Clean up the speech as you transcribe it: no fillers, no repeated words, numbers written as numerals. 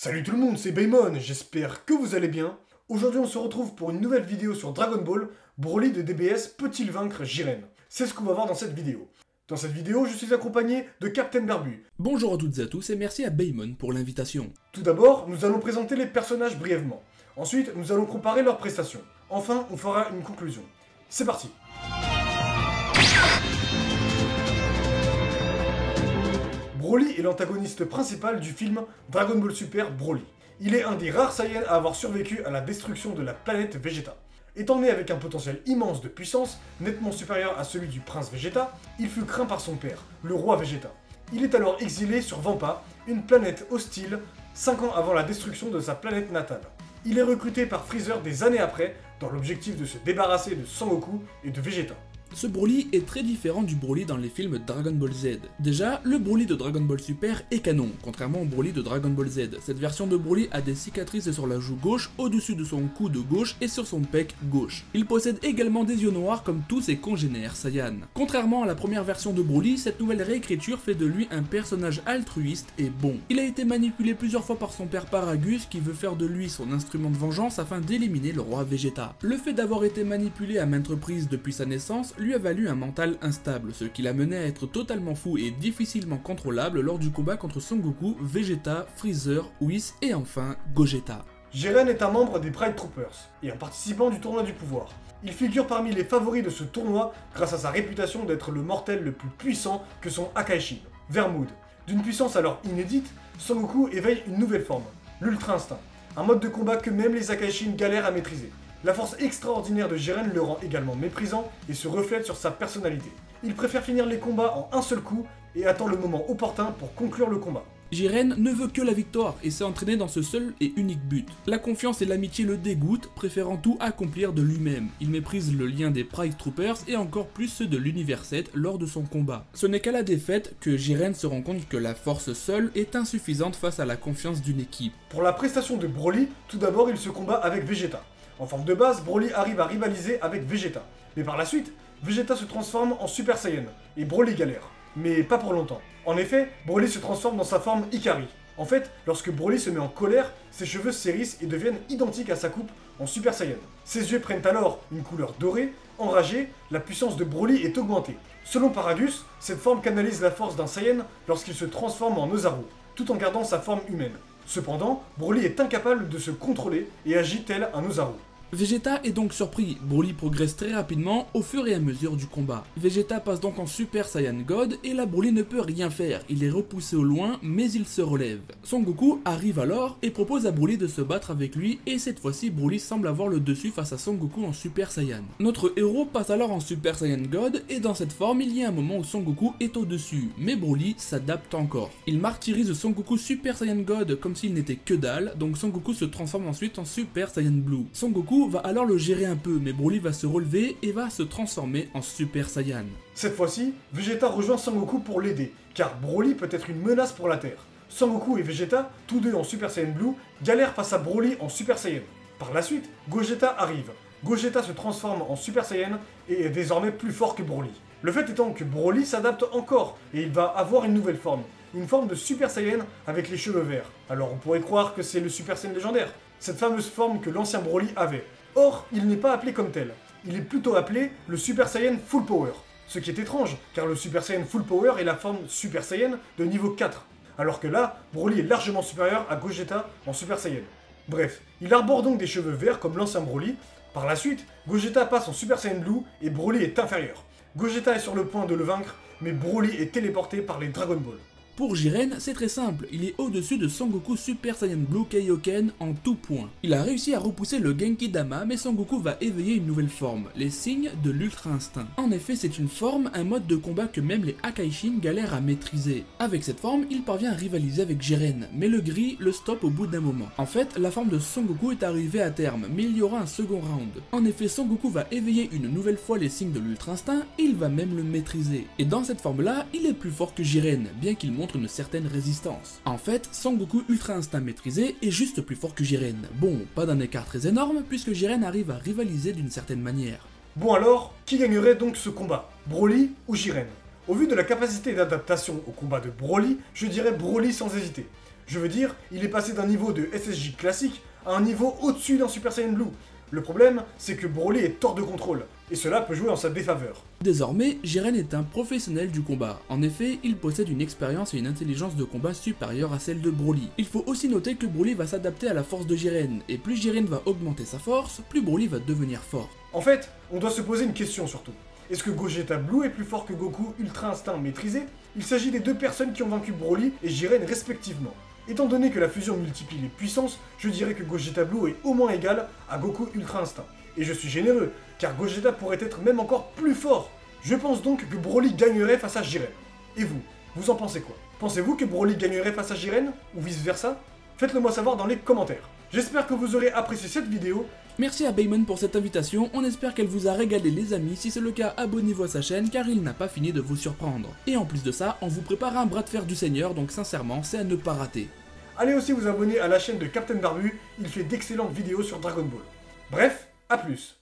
Salut tout le monde, c'est Baymon, j'espère que vous allez bien. Aujourd'hui on se retrouve pour une nouvelle vidéo sur Dragon Ball. Broly de DBS peut-il vaincre Jiren? C'est ce qu'on va voir dans cette vidéo. Dans cette vidéo, je suis accompagné de Captain Barbu. Bonjour à toutes et à tous et merci à Baymon pour l'invitation. Tout d'abord, nous allons présenter les personnages brièvement. Ensuite, nous allons comparer leurs prestations. Enfin, on fera une conclusion. C'est parti. Broly est l'antagoniste principal du film Dragon Ball Super Broly. Il est un des rares Saiyans à avoir survécu à la destruction de la planète Vegeta. Étant né avec un potentiel immense de puissance, nettement supérieur à celui du prince Vegeta, il fut craint par son père, le roi Vegeta. Il est alors exilé sur Vampa, une planète hostile, 5 ans avant la destruction de sa planète natale. Il est recruté par Freezer des années après, dans l'objectif de se débarrasser de Sangoku et de Vegeta. Ce Broly est très différent du Broly dans les films Dragon Ball Z. Déjà, le Broly de Dragon Ball Super est canon, contrairement au Broly de Dragon Ball Z. Cette version de Broly a des cicatrices sur la joue gauche, au-dessus de son coude gauche et sur son pec gauche. Il possède également des yeux noirs comme tous ses congénères Saiyan. Contrairement à la première version de Broly, cette nouvelle réécriture fait de lui un personnage altruiste et bon. Il a été manipulé plusieurs fois par son père Paragus qui veut faire de lui son instrument de vengeance afin d'éliminer le roi Vegeta. Le fait d'avoir été manipulé à maintes reprises depuis sa naissance lui a valu un mental instable, ce qui l'a mené à être totalement fou et difficilement contrôlable lors du combat contre Son Goku, Vegeta, Freezer, Whis et enfin Gogeta. Jiren est un membre des Pride Troopers et un participant du tournoi du pouvoir. Il figure parmi les favoris de ce tournoi grâce à sa réputation d'être le mortel le plus puissant que son Akaishin, Vermood. D'une puissance alors inédite, Son Goku éveille une nouvelle forme, l'Ultra Instinct, un mode de combat que même les Akaishin galèrent à maîtriser. La force extraordinaire de Jiren le rend également méprisant et se reflète sur sa personnalité. Il préfère finir les combats en un seul coup et attend le moment opportun pour conclure le combat. Jiren ne veut que la victoire et s'est entraîné dans ce seul et unique but. La confiance et l'amitié le dégoûtent, préférant tout accomplir de lui-même. Il méprise le lien des Pride Troopers et encore plus ceux de l'univers 7 lors de son combat. Ce n'est qu'à la défaite que Jiren se rend compte que la force seule est insuffisante face à la confiance d'une équipe. Pour la prestation de Broly, tout d'abord il se combat avec Vegeta. En forme de base, Broly arrive à rivaliser avec Vegeta. Mais par la suite, Vegeta se transforme en Super Saiyan, et Broly galère. Mais pas pour longtemps. En effet, Broly se transforme dans sa forme Ikari. En fait, lorsque Broly se met en colère, ses cheveux s'hérissent et deviennent identiques à sa coupe en Super Saiyan. Ses yeux prennent alors une couleur dorée. Enragé, la puissance de Broly est augmentée. Selon Paragus, cette forme canalise la force d'un Saiyan lorsqu'il se transforme en Ozaru, tout en gardant sa forme humaine. Cependant, Broly est incapable de se contrôler et agit tel un Ozaru. Vegeta est donc surpris, Broly progresse très rapidement au fur et à mesure du combat. Vegeta passe donc en Super Saiyan God et là Broly ne peut rien faire, il est repoussé au loin mais il se relève. Son Goku arrive alors et propose à Broly de se battre avec lui et cette fois-ci Broly semble avoir le dessus face à Son Goku en Super Saiyan. Notre héros passe alors en Super Saiyan God et dans cette forme il y a un moment où Son Goku est au-dessus, mais Broly s'adapte encore. Il martyrise Son Goku Super Saiyan God comme s'il n'était que dalle, donc Son Goku se transforme ensuite en Super Saiyan Blue. Son Goku va alors le gérer un peu, mais Broly va se relever et va se transformer en Super Saiyan. Cette fois-ci, Vegeta rejoint Sangoku pour l'aider, car Broly peut être une menace pour la Terre. Sangoku et Vegeta, tous deux en Super Saiyan Blue, galèrent face à Broly en Super Saiyan. Par la suite, Gogeta arrive. Gogeta se transforme en Super Saiyan et est désormais plus fort que Broly. Le fait étant que Broly s'adapte encore et il va avoir une nouvelle forme. Une forme de Super Saiyan avec les cheveux verts. Alors on pourrait croire que c'est le Super Saiyan légendaire, cette fameuse forme que l'ancien Broly avait. Or, il n'est pas appelé comme tel. Il est plutôt appelé le Super Saiyan Full Power. Ce qui est étrange, car le Super Saiyan Full Power est la forme Super Saiyan de niveau 4. Alors que là, Broly est largement supérieur à Gogeta en Super Saiyan. Bref, il arbore donc des cheveux verts comme l'ancien Broly. Par la suite, Gogeta passe en Super Saiyan Blue et Broly est inférieur. Gogeta est sur le point de le vaincre, mais Broly est téléporté par les Dragon Ball. Pour Jiren, c'est très simple, il est au-dessus de Son Goku Super Saiyan Blue Kaioken en tout point. Il a réussi à repousser le Genki Dama, mais Son Goku va éveiller une nouvelle forme, les signes de l'Ultra Instinct. En effet, c'est une forme, un mode de combat que même les Akaishin galèrent à maîtriser. Avec cette forme, il parvient à rivaliser avec Jiren, mais le gris le stoppe au bout d'un moment. En fait, la forme de Son Goku est arrivée à terme, mais il y aura un second round. En effet, Son Goku va éveiller une nouvelle fois les signes de l'Ultra Instinct, et il va même le maîtriser. Et dans cette forme-là, il est plus fort que Jiren, bien qu'il montre une certaine résistance. En fait, Son Goku Ultra Instinct maîtrisé est juste plus fort que Jiren. Bon, pas d'un écart très énorme, puisque Jiren arrive à rivaliser d'une certaine manière. Bon alors, qui gagnerait donc ce combat? Broly ou Jiren? Au vu de la capacité d'adaptation au combat de Broly, je dirais Broly sans hésiter. Je veux dire, il est passé d'un niveau de SSJ classique à un niveau au-dessus d'un Super Saiyan Blue. Le problème, c'est que Broly est hors de contrôle, et cela peut jouer en sa défaveur. Désormais, Jiren est un professionnel du combat. En effet, il possède une expérience et une intelligence de combat supérieure à celle de Broly. Il faut aussi noter que Broly va s'adapter à la force de Jiren, et plus Jiren va augmenter sa force, plus Broly va devenir fort. En fait, on doit se poser une question surtout. Est-ce que Gogeta Blue est plus fort que Goku Ultra Instinct maîtrisé? Il s'agit des deux personnes qui ont vaincu Broly et Jiren respectivement. Étant donné que la fusion multiplie les puissances, je dirais que Gogeta Blue est au moins égal à Goku Ultra Instinct. Et je suis généreux, car Gogeta pourrait être même encore plus fort. Je pense donc que Broly gagnerait face à Jiren. Et vous en pensez quoi? Pensez-vous que Broly gagnerait face à Jiren, ou vice versa? Faites-le moi savoir dans les commentaires. J'espère que vous aurez apprécié cette vidéo. Merci à Baemon pour cette invitation, on espère qu'elle vous a régalé les amis, si c'est le cas abonnez-vous à sa chaîne car il n'a pas fini de vous surprendre. Et en plus de ça, on vous prépare un bras de fer du Seigneur, donc sincèrement c'est à ne pas rater. Allez aussi vous abonner à la chaîne de Captain Barbu, il fait d'excellentes vidéos sur Dragon Ball. Bref, à plus.